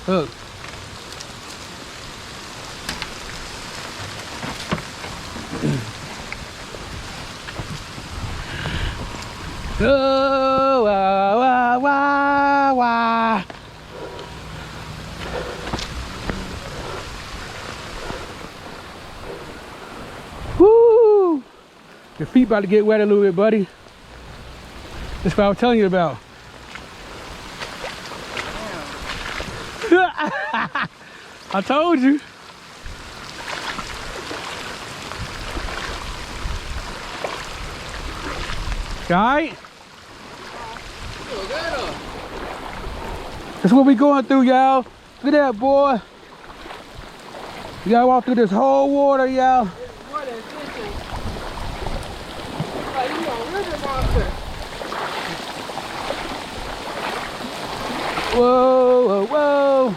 Look. Oh, wah, wah, wah, wah. Woo! Your feet about to get wet a little bit, buddy. That's what I was telling you about. I told you. You all right? That's what we going through, y'all. Look at that, boy. You gotta walk through this whole water, y'all. Whoa, whoa, whoa.